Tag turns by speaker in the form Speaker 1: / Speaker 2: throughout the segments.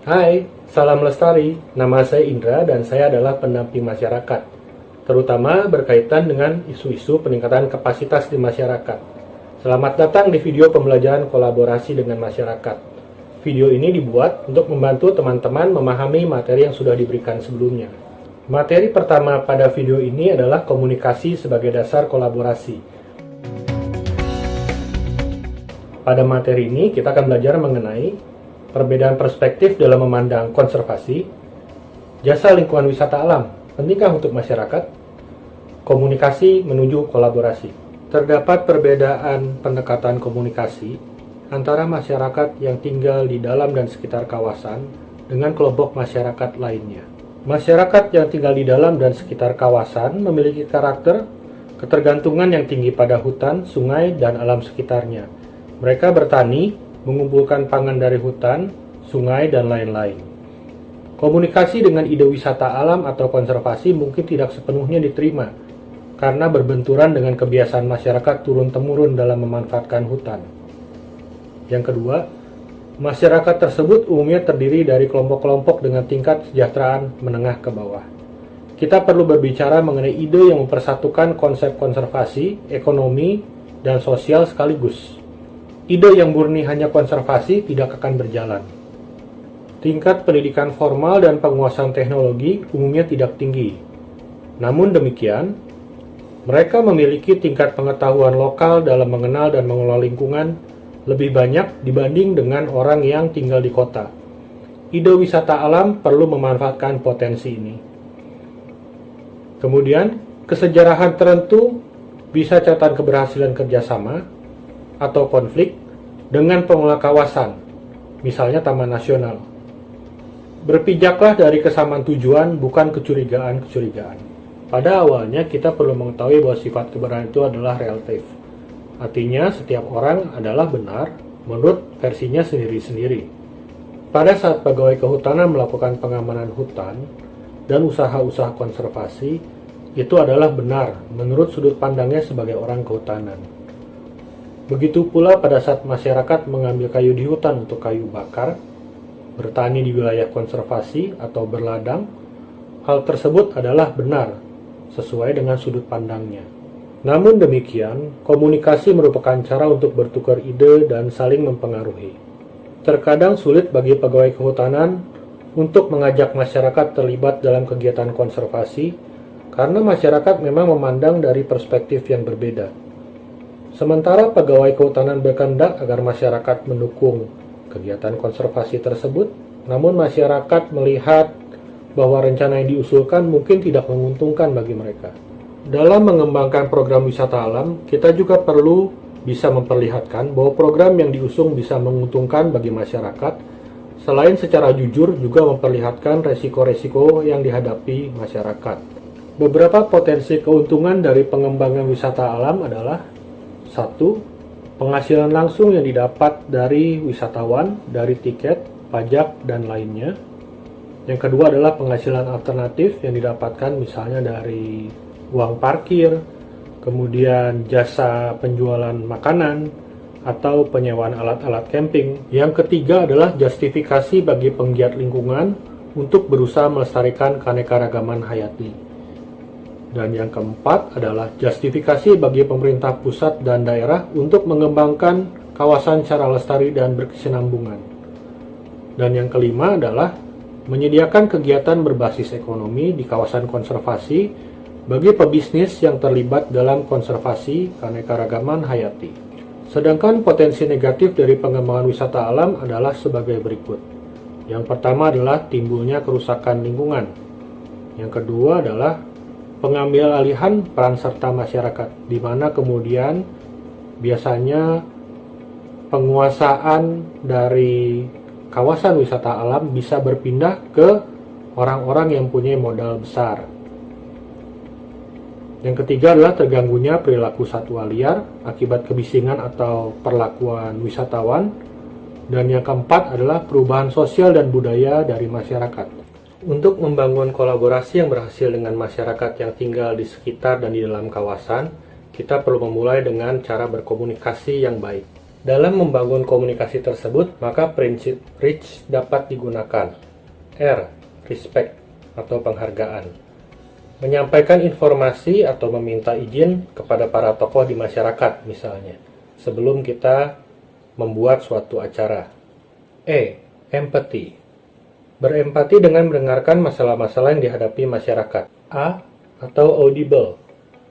Speaker 1: Hai, salam lestari. Nama saya Indra dan saya adalah pendamping masyarakat, terutama berkaitan dengan isu-isu peningkatan kapasitas di masyarakat. Selamat datang di video pembelajaran kolaborasi dengan masyarakat. Video ini dibuat untuk membantu teman-teman memahami materi yang sudah diberikan sebelumnya. Materi pertama pada video ini adalah komunikasi sebagai dasar kolaborasi. Pada materi ini kita akan belajar mengenai perbedaan perspektif dalam memandang konservasi, jasa lingkungan wisata alam, pentingkah untuk masyarakat, komunikasi menuju kolaborasi. Terdapat perbedaan pendekatan komunikasi antara masyarakat yang tinggal di dalam dan sekitar kawasan dengan kelompok masyarakat lainnya. Masyarakat yang tinggal di dalam dan sekitar kawasan memiliki karakter ketergantungan yang tinggi pada hutan, sungai, dan alam sekitarnya. Mereka bertani, mengumpulkan pangan dari hutan, sungai, dan lain-lain. Komunikasi dengan ide wisata alam atau konservasi mungkin tidak sepenuhnya diterima, karena berbenturan dengan kebiasaan masyarakat turun-temurun dalam memanfaatkan hutan. Yang kedua, masyarakat tersebut umumnya terdiri dari kelompok-kelompok dengan tingkat kesejahteraan menengah ke bawah. Kita perlu berbicara mengenai ide yang mempersatukan konsep konservasi, ekonomi, dan sosial sekaligus. Ide yang murni hanya konservasi tidak akan berjalan. Tingkat pendidikan formal dan penguasaan teknologi umumnya tidak tinggi. Namun demikian, mereka memiliki tingkat pengetahuan lokal dalam mengenal dan mengelola lingkungan lebih banyak dibanding dengan orang yang tinggal di kota. Ide wisata alam perlu memanfaatkan potensi ini. Kemudian, kesejarahan tertentu bisa catatan keberhasilan kerjasama atau konflik dengan pengelola kawasan, misalnya Taman Nasional. Berpijaklah dari kesamaan tujuan, bukan kecurigaan-kecurigaan. Pada awalnya kita perlu mengetahui bahwa sifat kebenaran itu adalah relatif. Artinya setiap orang adalah benar menurut versinya sendiri-sendiri. Pada saat pegawai kehutanan melakukan pengamanan hutan dan usaha-usaha konservasi, itu adalah benar menurut sudut pandangnya sebagai orang kehutanan. Begitu pula pada saat masyarakat mengambil kayu di hutan untuk kayu bakar, bertani di wilayah konservasi atau berladang, hal tersebut adalah benar sesuai dengan sudut pandangnya. Namun demikian, komunikasi merupakan cara untuk bertukar ide dan saling mempengaruhi. Terkadang sulit bagi pegawai kehutanan untuk mengajak masyarakat terlibat dalam kegiatan konservasi karena masyarakat memang memandang dari perspektif yang berbeda. Sementara pegawai kehutanan berkehendak agar masyarakat mendukung kegiatan konservasi tersebut, namun masyarakat melihat bahwa rencana yang diusulkan mungkin tidak menguntungkan bagi mereka. Dalam mengembangkan program wisata alam, kita juga perlu bisa memperlihatkan bahwa program yang diusung bisa menguntungkan bagi masyarakat, selain secara jujur juga memperlihatkan resiko-resiko yang dihadapi masyarakat. Beberapa potensi keuntungan dari pengembangan wisata alam adalah: 1. Penghasilan langsung yang didapat dari wisatawan, dari tiket, pajak, dan lainnya. Yang kedua adalah penghasilan alternatif yang didapatkan misalnya dari uang parkir, kemudian jasa penjualan makanan, atau penyewaan alat-alat camping. Yang ketiga adalah justifikasi bagi penggiat lingkungan untuk berusaha melestarikan keanekaragaman hayati. Dan yang keempat adalah justifikasi bagi pemerintah pusat dan daerah untuk mengembangkan kawasan secara lestari dan berkesinambungan. Dan yang kelima adalah menyediakan kegiatan berbasis ekonomi di kawasan konservasi bagi pebisnis yang terlibat dalam konservasi keanekaragaman hayati. Sedangkan potensi negatif dari pengembangan wisata alam adalah sebagai berikut. Yang pertama adalah timbulnya kerusakan lingkungan. Yang kedua adalah pengambil alihan peran serta masyarakat, di mana kemudian biasanya penguasaan dari kawasan wisata alam bisa berpindah ke orang-orang yang punya modal besar. Yang ketiga adalah terganggunya perilaku satwa liar akibat kebisingan atau perlakuan wisatawan. Dan yang keempat adalah perubahan sosial dan budaya dari masyarakat. Untuk membangun kolaborasi yang berhasil dengan masyarakat yang tinggal di sekitar dan di dalam kawasan, kita perlu memulai dengan cara berkomunikasi yang baik. Dalam membangun komunikasi tersebut, maka prinsip REACH dapat digunakan. R. Respect atau penghargaan. Menyampaikan informasi atau meminta izin kepada para tokoh di masyarakat misalnya, sebelum kita membuat suatu acara. E. Empathy. Berempati dengan mendengarkan masalah-masalah yang dihadapi masyarakat. A. Atau audible.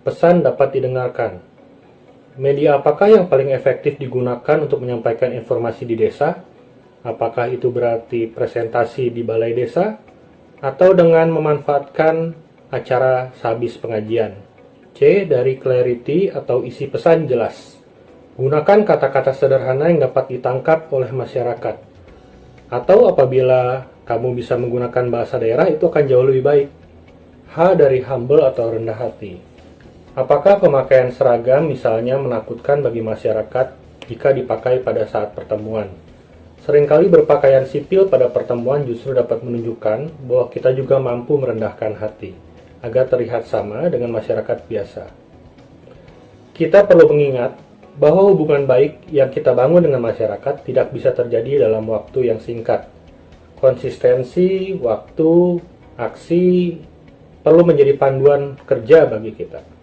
Speaker 1: Pesan dapat didengarkan. Media apakah yang paling efektif digunakan untuk menyampaikan informasi di desa? Apakah itu berarti presentasi di balai desa? Atau dengan memanfaatkan acara sehabis pengajian? C. Dari clarity atau isi pesan jelas. Gunakan kata-kata sederhana yang dapat ditangkap oleh masyarakat. Atau apabila kamu bisa menggunakan bahasa daerah, itu akan jauh lebih baik. H. Dari humble atau rendah hati. Apakah pemakaian seragam misalnya menakutkan bagi masyarakat jika dipakai pada saat pertemuan? Seringkali berpakaian sipil pada pertemuan justru dapat menunjukkan bahwa kita juga mampu merendahkan hati, agar terlihat sama dengan masyarakat biasa. Kita perlu mengingat bahwa hubungan baik yang kita bangun dengan masyarakat tidak bisa terjadi dalam waktu yang singkat. Konsistensi, waktu, aksi perlu menjadi panduan kerja bagi kita.